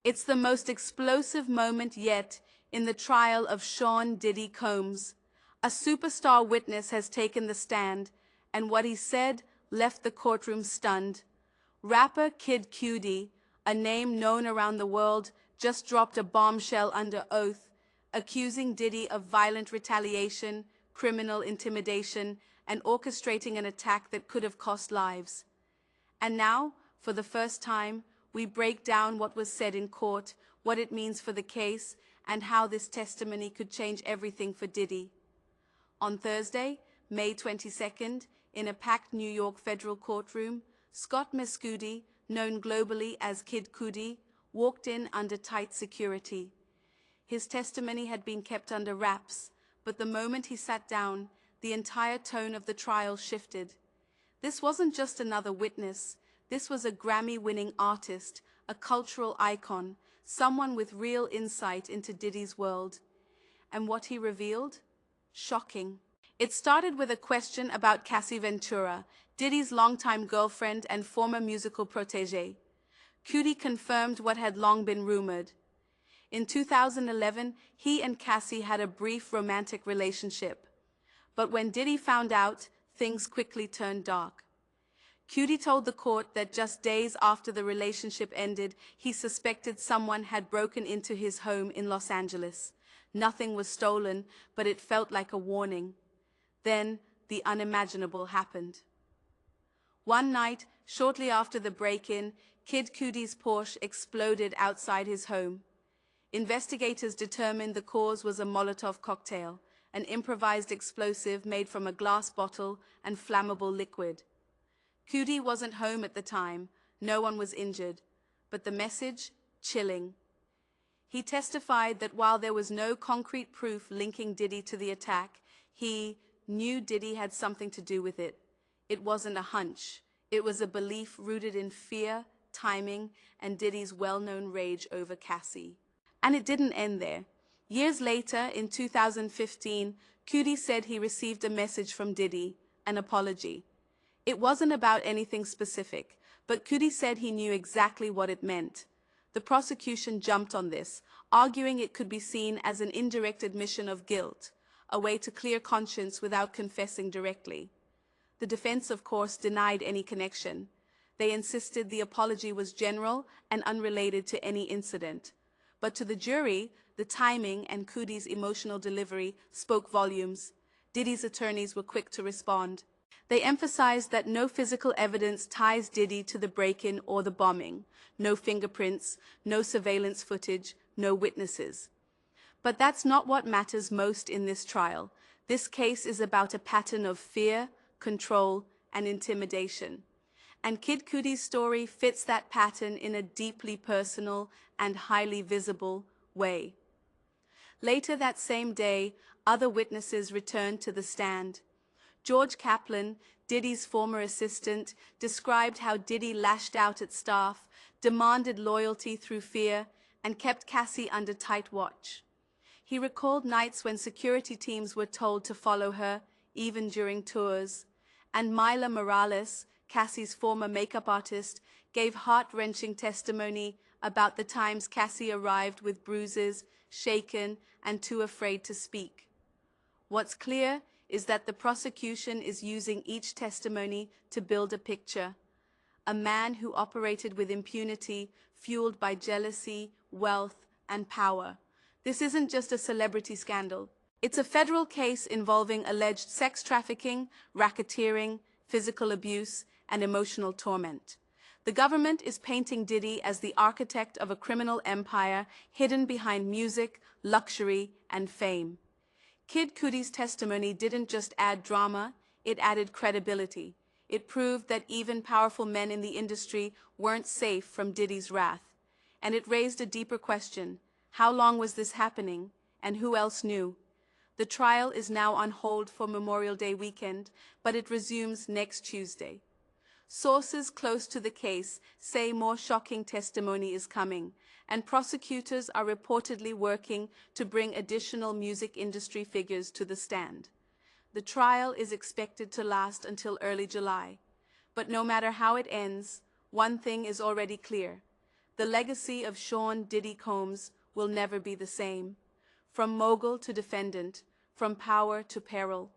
It's the most explosive moment yet in the trial of Sean Diddy Combs. A superstar witness has taken the stand, and what he said left the courtroom stunned. Rapper Kid Cudi, a name known around the world, just dropped a bombshell under oath, accusing Diddy of violent retaliation, criminal intimidation, and orchestrating an attack that could have cost lives. And now, for the first time, we break down what was said in court, what it means for the case, and how this testimony could change everything for Diddy. On Thursday, May 22nd, in a packed New York federal courtroom, Scott Mescudi, known globally as Kid Cudi, walked in under tight security. His testimony had been kept under wraps, but the moment he sat down, the entire tone of the trial shifted. This wasn't just another witness. This was a Grammy-winning artist, a cultural icon, someone with real insight into Diddy's world. And what he revealed? Shocking. It started with a question about Cassie Ventura, Diddy's longtime girlfriend and former musical protégé. Cudi confirmed what had long been rumored. In 2011, he and Cassie had a brief romantic relationship. But when Diddy found out, things quickly turned dark. Cudi told the court that just days after the relationship ended, he suspected someone had broken into his home in Los Angeles. Nothing was stolen, but it felt like a warning. Then, the unimaginable happened. One night, shortly after the break-in, Kid Cudi's Porsche exploded outside his home. Investigators determined the cause was a Molotov cocktail, an improvised explosive made from a glass bottle and flammable liquid. Cudi wasn't home at the time, no one was injured, but the message, chilling. He testified that while there was no concrete proof linking Diddy to the attack, he knew Diddy had something to do with it. It wasn't a hunch, it was a belief rooted in fear, timing, and Diddy's well-known rage over Cassie. And it didn't end there. Years later, in 2015, Cudi said he received a message from Diddy, an apology. It wasn't about anything specific, but Cudi said he knew exactly what it meant. The prosecution jumped on this, arguing it could be seen as an indirect admission of guilt, a way to clear conscience without confessing directly. The defense, of course, denied any connection. They insisted the apology was general and unrelated to any incident. But to the jury, the timing and Cudi's emotional delivery spoke volumes. Diddy's attorneys were quick to respond. They emphasized that no physical evidence ties Diddy to the break-in or the bombing. No fingerprints, no surveillance footage, no witnesses. But that's not what matters most in this trial. This case is about a pattern of fear, control, and intimidation. And Kid Cudi's story fits that pattern in a deeply personal and highly visible way. Later that same day, other witnesses returned to the stand. George Kaplan, Diddy's former assistant, described how Diddy lashed out at staff, demanded loyalty through fear, and kept Cassie under tight watch. He recalled nights when security teams were told to follow her, even during tours. And Myla Morales, Cassie's former makeup artist, gave heart-wrenching testimony about the times Cassie arrived with bruises, shaken, and too afraid to speak. What's clear is that the prosecution is using each testimony to build a picture. A man who operated with impunity, fueled by jealousy, wealth, and power. This isn't just a celebrity scandal. It's a federal case involving alleged sex trafficking, racketeering, physical abuse, and emotional torment. The government is painting Diddy as the architect of a criminal empire hidden behind music, luxury, and fame. Kid Cudi's testimony didn't just add drama, it added credibility. It proved that even powerful men in the industry weren't safe from Diddy's wrath. And it raised a deeper question. How long was this happening, and who else knew? The trial is now on hold for Memorial Day weekend, but it resumes next Tuesday. Sources close to the case say more shocking testimony is coming, and prosecutors are reportedly working to bring additional music industry figures to the stand. The trial is expected to last until early July. But no matter how it ends, one thing is already clear. the legacy of Sean Diddy Combs will never be the same. From mogul to defendant, from power to peril,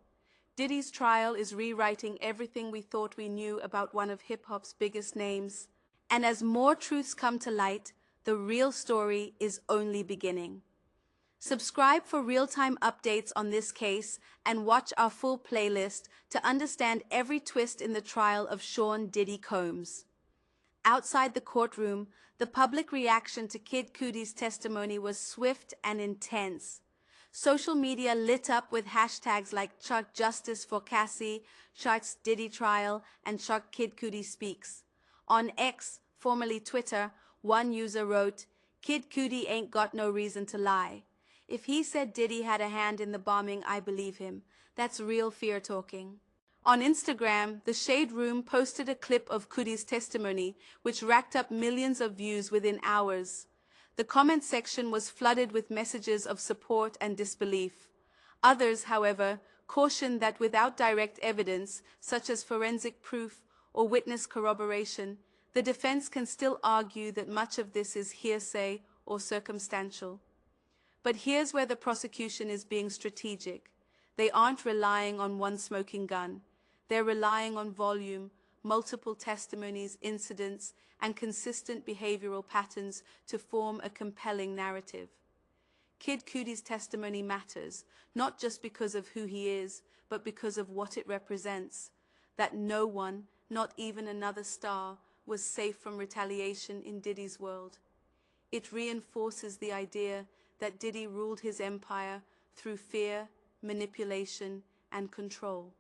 Diddy's trial is rewriting everything we thought we knew about one of hip-hop's biggest names. And as more truths come to light, the real story is only beginning. Subscribe for real-time updates on this case and watch our full playlist to understand every twist in the trial of Sean Diddy Combs. Outside the courtroom, the public reaction to Kid Cudi's testimony was swift and intense. Social media lit up with hashtags like Chuck Justice for Cassie, Chuck's Diddy Trial, and Chuck Kid Cudi Speaks. On X, formerly Twitter, one user wrote, "Kid Cudi ain't got no reason to lie. If he said Diddy had a hand in the bombing, I believe him. That's real fear talking." On Instagram, the Shade Room posted a clip of Cudi's testimony, which racked up millions of views within hours. The comment section was flooded with messages of support and disbelief. Others, however, cautioned that without direct evidence, such as forensic proof or witness corroboration, the defense can still argue that much of this is hearsay or circumstantial. But here's where the prosecution is being strategic. They aren't relying on one smoking gun. They're relying on volume, multiple testimonies, incidents, and consistent behavioral patterns to form a compelling narrative. Kid Cudi's testimony matters, not just because of who he is, but because of what it represents. That no one, not even another star, was safe from retaliation in Diddy's world. It reinforces the idea that Diddy ruled his empire through fear, manipulation, and control.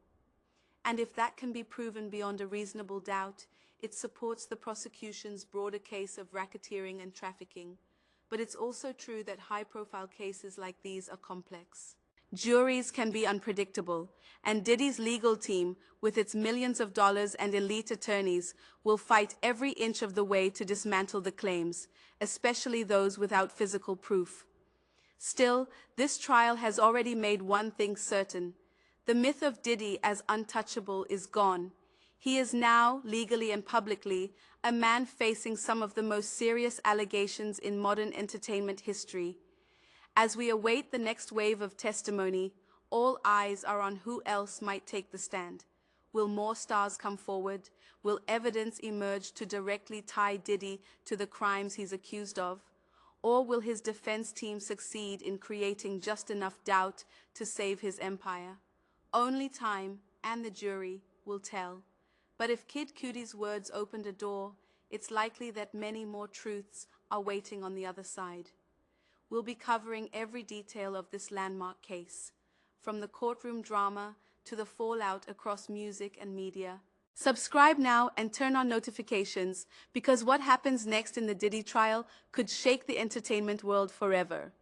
And if that can be proven beyond a reasonable doubt, it supports the prosecution's broader case of racketeering and trafficking. But it's also true that high-profile cases like these are complex. Juries can be unpredictable, and Diddy's legal team, with its millions of dollars and elite attorneys, will fight every inch of the way to dismantle the claims, especially those without physical proof. Still, this trial has already made one thing certain. The myth of Diddy as untouchable is gone. He is now, legally and publicly, a man facing some of the most serious allegations in modern entertainment history. As we await the next wave of testimony, all eyes are on who else might take the stand. Will more stars come forward? Will evidence emerge to directly tie Diddy to the crimes he's accused of? Or will his defense team succeed in creating just enough doubt to save his empire? Only time and the jury will tell. But if Kid Cudi's words opened a door, it's likely that many more truths are waiting on the other side. We'll be covering every detail of this landmark case, from the courtroom drama to the fallout across music and media. Subscribe now and turn on notifications, because what happens next in the Diddy trial could shake the entertainment world forever.